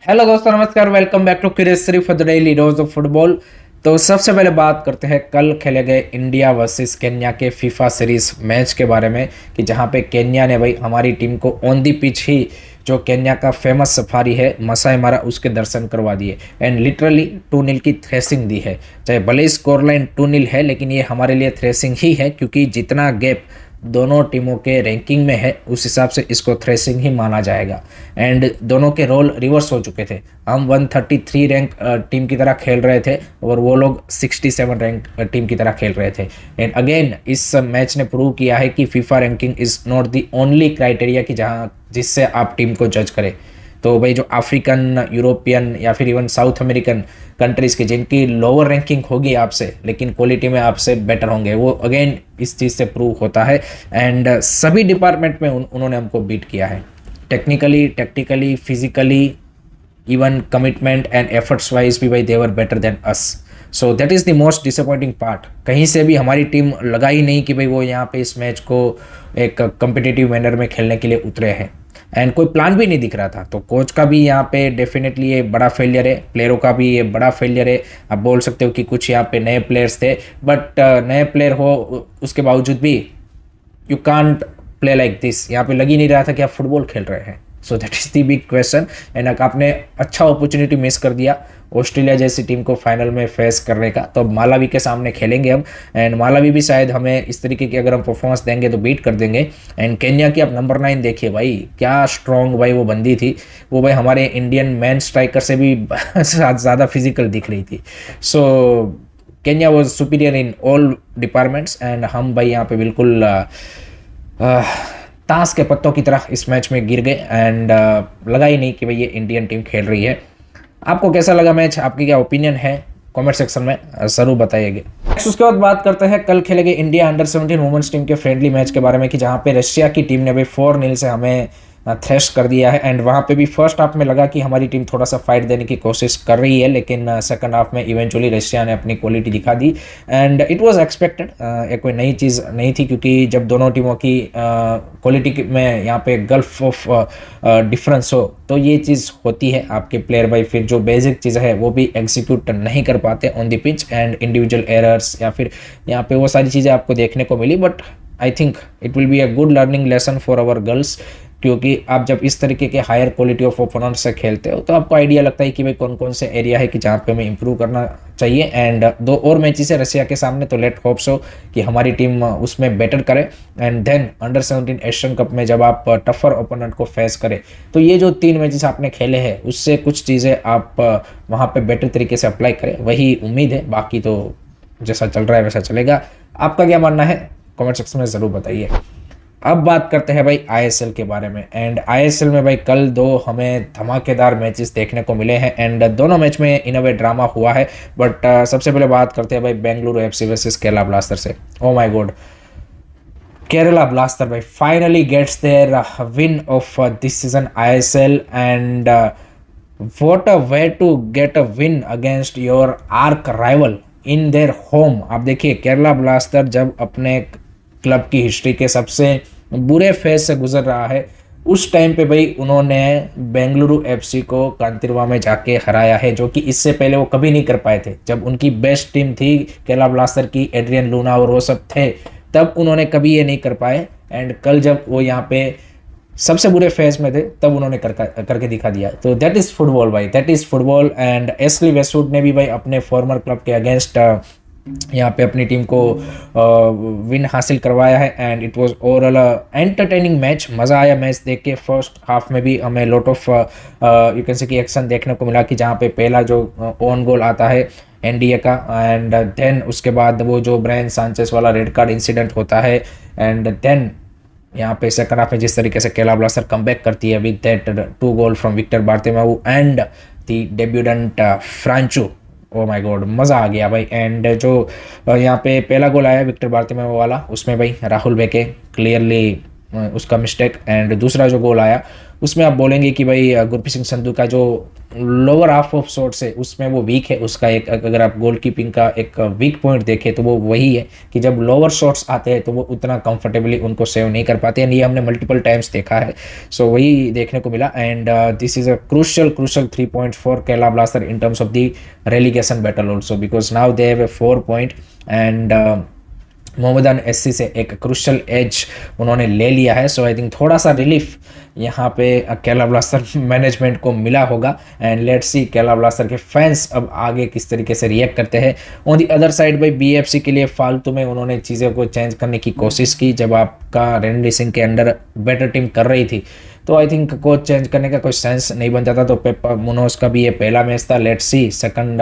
Hello दोस्तों, नमस्कार। Welcome back to Curious for the daily dose of football. तो सबसे पहले बात करते हैं कल खेले गए इंडिया वर्सेस केन्या के फीफा सीरीज मैच के बारे में, कि जहां पे केन्या ने भाई हमारी टीम को ऑन दी पिच ही जो केन्या का फेमस सफारी है मसाई मारा उसके दर्शन करवा दिए एंड लिटरली 2-0 की थ्रेसिंग दी है। चाहे भले ही स्कोर लाइन 2-0 है, लेकिन ये हमारे लिए थ्रेसिंग ही है, क्योंकि जितना गैप दोनों टीमों के रैंकिंग में है उस हिसाब से इसको थ्रेसिंग ही माना जाएगा। एंड दोनों के रोल रिवर्स हो चुके थे। हम 133 रैंक टीम की तरह खेल रहे थे और वो लोग 67 रैंक टीम की तरह खेल रहे थे। एंड अगेन इस मैच ने प्रूव किया है कि FIFA ranking is not the only criteria कि जहाँ जिससे आप टीम को जज करें। तो भाई जो अफ्रीकन, यूरोपियन या फिर इवन साउथ अमेरिकन कंट्रीज़ की जिनकी लोअर रैंकिंग होगी आपसे, लेकिन क्वालिटी में आपसे बेटर होंगे, वो अगेन इस चीज़ से प्रूव होता है। एंड सभी डिपार्टमेंट में उन्होंने हमको बीट किया है, technically, tactically, physically, even commitment and efforts wise भी भाई they were better than us. So that is the most disappointing part. कहीं से भी हमारी टीम लगा ही नहीं कि भाई वो यहाँ पे इस मैच को एक कम्पिटिटिव मैनर में खेलने के लिए उतरे हैं। एंड कोई प्लान भी नहीं दिख रहा था। तो कोच का भी यहाँ पे डेफिनेटली ये बड़ा फेलियर है, प्लेयरों का भी ये बड़ा फेलियर है। आप बोल सकते हो कि कुछ यहाँ पे नए प्लेयर्स थे, बट नए प्लेयर हो उसके बावजूद भी you can't play like this. यहाँ पे लग ही नहीं रहा था कि आप फुटबॉल खेल रहे हैं। सो that is the big question. And आपने अच्छा अपॉर्चुनिटी मिस कर दिया ऑस्ट्रेलिया जैसी टीम को फाइनल में फेस करने का। तो मालावी के सामने खेलेंगे हम, एंड मालावी भी शायद हमें इस तरीके की अगर हम परफॉर्मेंस देंगे तो बीट कर देंगे। एंड केन्या की आप नंबर 9 देखिए भाई, क्या स्ट्रॉन्ग भाई वो बंदी थी। वो भाई हमारे इंडियन मैन स्ट्राइकर से भी ज़्यादा फिजिकल दिख रही थी। So Kenya was superior in all departments. And हम भाई यहाँ पे बिल्कुल ताश के पत्तों की तरह इस मैच में गिर गए। एंड लगा ही नहीं कि भाई ये इंडियन टीम खेल रही है। आपको कैसा लगा मैच, आपकी क्या ओपिनियन है, कमेंट सेक्शन में ज़रूर बताइएगा। नेक्स्ट उसके बाद बात करते हैं कल खेले गए इंडिया अंडर 17 वुमेन्स टीम के फ्रेंडली मैच के बारे में, कि जहाँ पे रशिया की टीम ने भाई 4-0 से हमें थ्रेश कर दिया है। एंड वहाँ पे भी फर्स्ट हाफ में लगा कि हमारी टीम थोड़ा सा फाइट देने की कोशिश कर रही है, लेकिन सेकंड हाफ में इवेंचुअली रशिया ने अपनी क्वालिटी दिखा दी। एंड इट वाज एक्सपेक्टेड, ये कोई नई चीज़ नहीं थी, क्योंकि जब दोनों टीमों की क्वालिटी में यहाँ पे गल्फ ऑफ डिफरेंस हो तो ये चीज़ होती है। आपके प्लेयर भाई फिर जो बेसिक चीज़ है वो भी एग्जीक्यूट नहीं कर पाते on the pitch, and individual errors या फिर यहाँ पे वो सारी चीज़ें आपको देखने को मिली। But I think it will be a good learning lesson for our girls, क्योंकि आप जब इस तरीके के हायर क्वालिटी ऑफ ओपोनेंट से खेलते हो तो आपको आइडिया लगता है कि भाई कौन कौन से एरिया है कि जहाँ पे हमें इंप्रूव करना चाहिए। एंड 2 और मैचेस है रशिया के सामने, तो लेट होप सो कि हमारी टीम उसमें बेटर करे। And then under 17 Asian cup में जब आप टफर ओपोनेंट को फेस करें, तो ये जो 3 मैचेस आपने खेले हैं उससे कुछ चीज़ें आप वहाँ पर बेटर तरीके से अप्लाई करें, वही उम्मीद है। बाकी तो जैसा चल रहा है वैसा चलेगा। आपका क्या मानना है कमेंट सेक्शन में ज़रूर बताइए। अब बात करते हैं भाई आईएसएल के बारे में। एंड आईएसएल में भाई कल 2 हमें धमाकेदार मैचेस देखने को मिले हैं, एंड दोनों मैच में इन अ वे ड्रामा हुआ है। बट सबसे पहले बात करते हैं भाई Bengaluru FC versus Kerala Blaster से। Oh my God, Kerala Blaster भाई finally gets their win of this season ISL. And what a way to get a win against your arch rival in their home. आप देखिए केरला ब्लास्टर जब अपने club की history के सबसे बुरे फेज से गुजर रहा है, उस टाइम पे भाई उन्होंने बेंगलुरु एफसी को कांतिरवा में जाके हराया है, जो कि इससे पहले वो कभी नहीं कर पाए थे। जब उनकी बेस्ट टीम थी केरला ब्लास्टर की, एड्रियन लूना और वो सब थे, तब उन्होंने कभी ये नहीं कर पाए। एंड कल जब वो यहाँ पे सबसे बुरे फेज में थे तब उन्होंने करके दिखा दिया। तो दैट इज़ फुटबॉल भाई, दैट इज़ फुटबॉल। एंड एस्ली वेस्टवुड ने भी भाई अपने फॉर्मर क्लब के अगेंस्ट यहाँ पे अपनी टीम को विन हासिल करवाया है। And it was overall entertaining match, मज़ा आया मैच देख के। फर्स्ट हाफ में भी हमें lot of you can say की एक्शन देखने को मिला, कि जहाँ पे पहला जो ओन गोल आता है एनडीए का, एंड देन उसके बाद वो जो ब्रायन सांचेस वाला रेड कार्ड इंसिडेंट होता है, एंड देन यहाँ पे सेकंड हाफ में जिस तरीके से केरला ब्लास्टर कमबैक करती है with that 2 goal from Victor Bertomeu and the debutant Francho. Oh my god, मज़ा आ गया भाई। एंड जो यहाँ पे पहला गोल आया विक्टर बार्तेमेउ वाला, उसमें भाई राहुल बेके क्लियरली उसका मिस्टेक। एंड दूसरा जो गोल आया उसमें आप बोलेंगे कि भाई गुरप्रीत सिंह संधू का जो लोअर हाफ ऑफ शॉट्स है उसमें वो वीक है। उसका एक अगर आप गोलकीपिंग का एक वीक पॉइंट देखें तो वो वही है कि जब लोअर शॉट्स आते हैं तो वो उतना कंफर्टेबली उनको सेव नहीं कर पाते, एंड ये हमने मल्टीपल टाइम्स देखा है। सो वही देखने को मिला, and this is a crucial 3 point for Kerala blaster in terms of the relegation battle also, because now they have a 4 point, and Mohammedan SC से एक क्रुशियल एज उन्होंने ले लिया है। सो आई थिंक थोड़ा सा रिलीफ यहाँ पे केरला ब्लास्टर मैनेजमेंट को मिला होगा, and let's see Kerala blaster के फैंस अब आगे किस तरीके से रिएक्ट करते हैं। ऑन दी अदर साइड भाई बीएफसी के लिए फालतू में उन्होंने चीज़ों को चेंज करने की कोशिश की जब आपका रणवीर सिंह के अंडर बेटर टीम कर रही थी, तो आई थिंक कोच चेंज करने का कोई सेंस नहीं बनता था। तो पेपर मुनोज का भी ये पहला मैच था, लेट्स सी सेकंड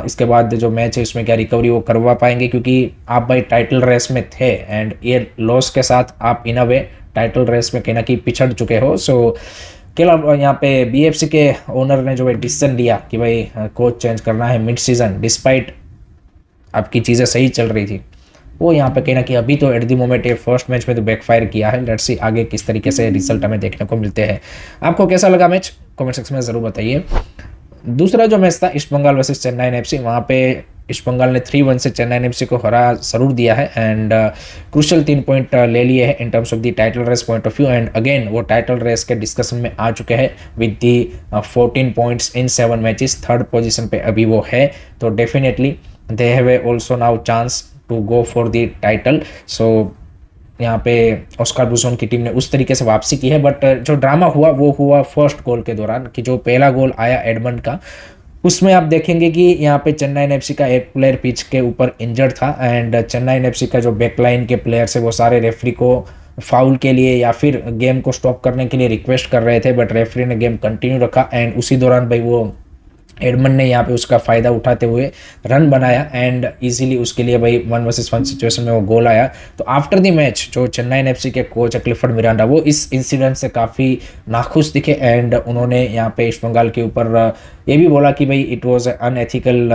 इसके बाद जो मैच है उसमें क्या रिकवरी वो करवा पाएंगे, क्योंकि आप भाई टाइटल रेस में थे एंड ये लॉस के साथ आप इन अ वे टाइटल रेस में कहीं ना कहीं पिछड़ चुके हो। सो यहाँ पे बीएफसी के ओनर ने जो है डिसीजन लिया कि भाई कोच चेंज करना है मिड सीजन, डिस्पाइट आपकी चीज़ें सही चल रही थी, वो यहाँ पे कहीं ना कहीं अभी तो एट द मोमेंट ये फर्स्ट मैच में तो बैकफायर किया है। लेट्स सी आगे किस तरीके से रिजल्ट हमें देखने को मिलते हैं। आपको कैसा लगा मैच कमेंट सेक्शन में ज़रूर बताइए। दूसरा जो मैच था East Bengal versus Chennai FC, वहाँ पे ईस्ट बंगाल ने 3-1 से चेन्नई एफसी को हरा जरूर दिया है, एंड क्रूशियल 3 पॉइंट ले लिए हैं in terms of the title race point of view, and again वो टाइटल रेस के डिस्कशन में आ चुके हैं with the 14 points in 7 matches, third position पे अभी वो है। तो definitely they have also now chance to go for the title. So यहाँ पे ऑस्कार ब्रूसोन की टीम ने उस तरीके से वापसी की है, बट जो ड्रामा हुआ वो हुआ फर्स्ट गोल के दौरान, कि जो पहला गोल आया एडमंड का, उसमें आप देखेंगे कि यहाँ पे चेन्नई एफसी का एक प्लेयर पिच के ऊपर इंजर्ड था, एंड चेन्नई एफसी का जो बैकलाइन के प्लेयर्स है वो सारे रेफरी को फाउल के लिए या फिर गेम को स्टॉप करने के लिए रिक्वेस्ट कर रहे थे, बट रेफरी ने गेम कंटिन्यू रखा, एंड उसी दौरान भाई वो एडमंड ने यहाँ पे उसका फ़ायदा उठाते हुए रन बनाया, एंड इजीली उसके लिए भाई 1 वर्सेस 1 सिचुएशन में वो गोल आया। तो आफ्टर द मैच जो चेन्नई एफसी के कोच क्लिफर्ड मिरांडा वो इस इंसिडेंट से काफ़ी नाखुश दिखे, एंड उन्होंने यहाँ पे ईस्ट बंगाल के ऊपर ये भी बोला कि भाई it was unethical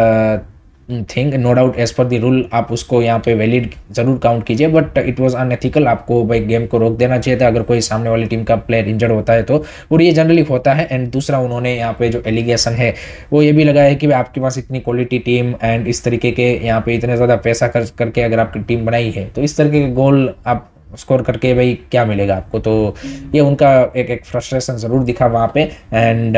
thing, no doubt as per the rule आप उसको यहाँ पे वैलिड जरूर काउंट कीजिए, बट इट वाज अनएथिकल, आपको भाई गेम को रोक देना चाहिए था अगर कोई सामने वाली टीम का प्लेयर इंजर्ड होता है तो, और ये जनरली होता है। एंड दूसरा उन्होंने यहाँ पे जो एलिगेशन है वो ये भी लगाया है कि भाई आपके पास इतनी क्वालिटी टीम एंड इस तरीके के यहाँ पे इतने ज़्यादा पैसा खर्च करके अगर आपकी टीम बनाई है तो इस तरीके के गोल आप स्कोर करके भाई क्या मिलेगा आपको। तो ये उनका एक फ्रस्ट्रेशन ज़रूर दिखा वहाँ पे, एंड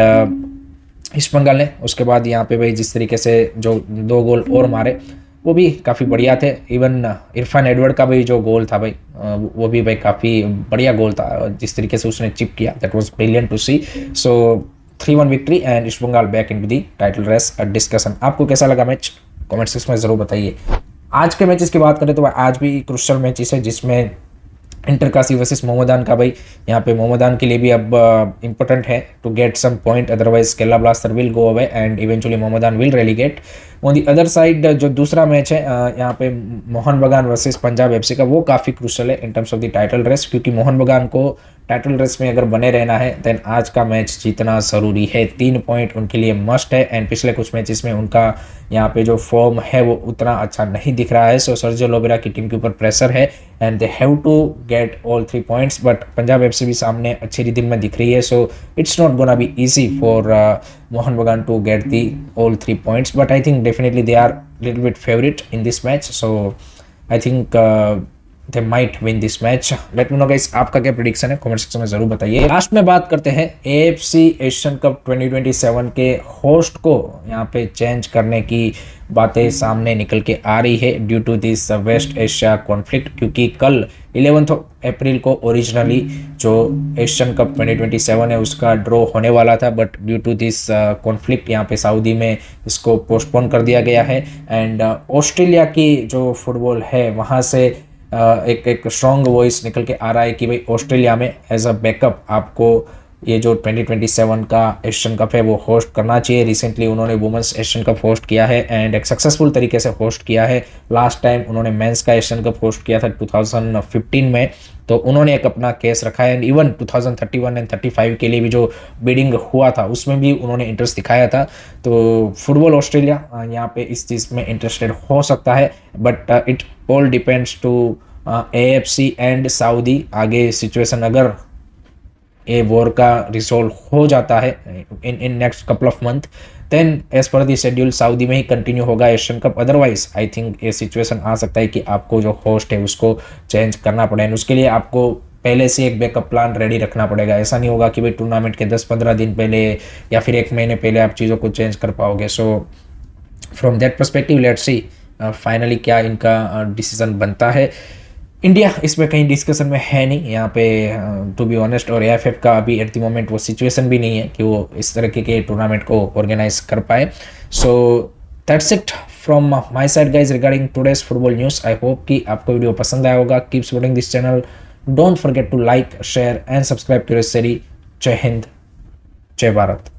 ईस्ट बंगाल ने उसके बाद यहाँ पे भाई जिस तरीके से जो 2 गोल और मारे वो भी काफ़ी बढ़िया थे। इवन इरफान एडवर्ड का भी जो गोल था भाई वो भी भाई काफ़ी बढ़िया गोल था, जिस तरीके से उसने चिप किया that was brilliant to see. So 3-1 victory and East Bengal back in the title race discussion. आपको कैसा लगा मैच कमेंट सेक्शन में ज़रूर बताइए। आज के मैचेस की बात करें तो आज भी क्रुशियल मैचेस है जिसमें इंटरकाशी वर्सेस मोहम्मदान का भाई यहाँ पे मोहम्मदान के लिए भी अब इम्पोर्टेंट है to get some point, otherwise Kerala blaster will go away and eventually Mohammedan will relegate. On the other side जो दूसरा मैच है यहाँ पे मोहन बगान वर्सेस पंजाब एफसी का, वो काफ़ी क्रूशियल है in terms of the title race, क्योंकि मोहन बगान को टाइटल रेस में अगर बने रहना है देन आज का मैच जीतना ज़रूरी है। 3 पॉइंट उनके लिए मस्ट है, एंड पिछले कुछ मैचेस में उनका यहाँ पे जो फॉर्म है वो उतना अच्छा नहीं दिख रहा है। सो सर्जियो लोबेरा की टीम के ऊपर प्रेशर है and they have to get all 3 points, but Punjab FC भी सामने अच्छी रिदम में दिख रही है। So it's not gonna be easy for Mohan Bagan to get the all 3 points, but I think definitely they are a little bit favorite in this match, so I think they might win this match. Let me know guys आपका क्या prediction है comment section में जरूर बताइए। Last में बात करते हैं AFC एशियन कप 2027 के होस्ट को यहाँ पे चेंज करने की बातें सामने निकल के आ रही है due to this West Asia conflict, क्योंकि कल 11 अप्रैल को ओरिजिनली जो एशियन कप 2027 है उसका ड्रॉ होने वाला था, but due to this conflict यहाँ पे सऊदी में इसको पोस्टपोन कर दिया गया है। एंड ऑस्ट्रेलिया की जो फुटबॉल है वहाँ से एक स्ट्रॉन्ग वॉइस निकल के आ रहा है कि भाई ऑस्ट्रेलिया में एज अ बैकअप आपको ये जो 2027 का एशियन कप है वो होस्ट करना चाहिए। रिसेंटली उन्होंने वुमेंस एशियन कप होस्ट किया है एंड एक सक्सेसफुल तरीके से होस्ट किया है। लास्ट टाइम उन्होंने मेंस का एशियन कप होस्ट किया था 2015 में, तो उन्होंने एक अपना केस रखा है। एंड इवन 2031 एंड 35 के लिए भी जो बिडिंग हुआ था उसमें भी उन्होंने इंटरेस्ट दिखाया था। तो फुटबॉल ऑस्ट्रेलिया यहाँ पे इस चीज़ में इंटरेस्टेड हो सकता है, but it all depends to AFC and Saudi. आगे सिचुएशन अगर ये वॉर का रिजोल्व हो जाता है in next couple of month, then as per the schedule Saudi में ही कंटिन्यू होगा Asian cup. Otherwise I think ये सिचुएशन आ सकता है कि आपको जो होस्ट है उसको चेंज करना पड़े, उसके लिए आपको पहले से एक बैकअप प्लान रेडी रखना पड़ेगा। ऐसा नहीं होगा कि भाई टूर्नामेंट के 10-15 दिन पहले या फिर एक महीने पहले आप चीज़ों को चेंज कर पाओगे। So from that perspective let's see finally क्या इनका डिसीजन बनता है। इंडिया इसमें कहीं डिस्कशन में है नहीं यहाँ पे, टू बी ऑनेस्ट, और एएफएफ का अभी एट द मोमेंट वो सिचुएशन भी नहीं है कि वो इस तरह के टूर्नामेंट को ऑर्गेनाइज कर पाए। So that's it from my side guys regarding today's football news. I hope कि आपको वीडियो पसंद आया होगा। Keep supporting this channel, don't forget to like, share and subscribe to this series. जय हिंद, जय भारत।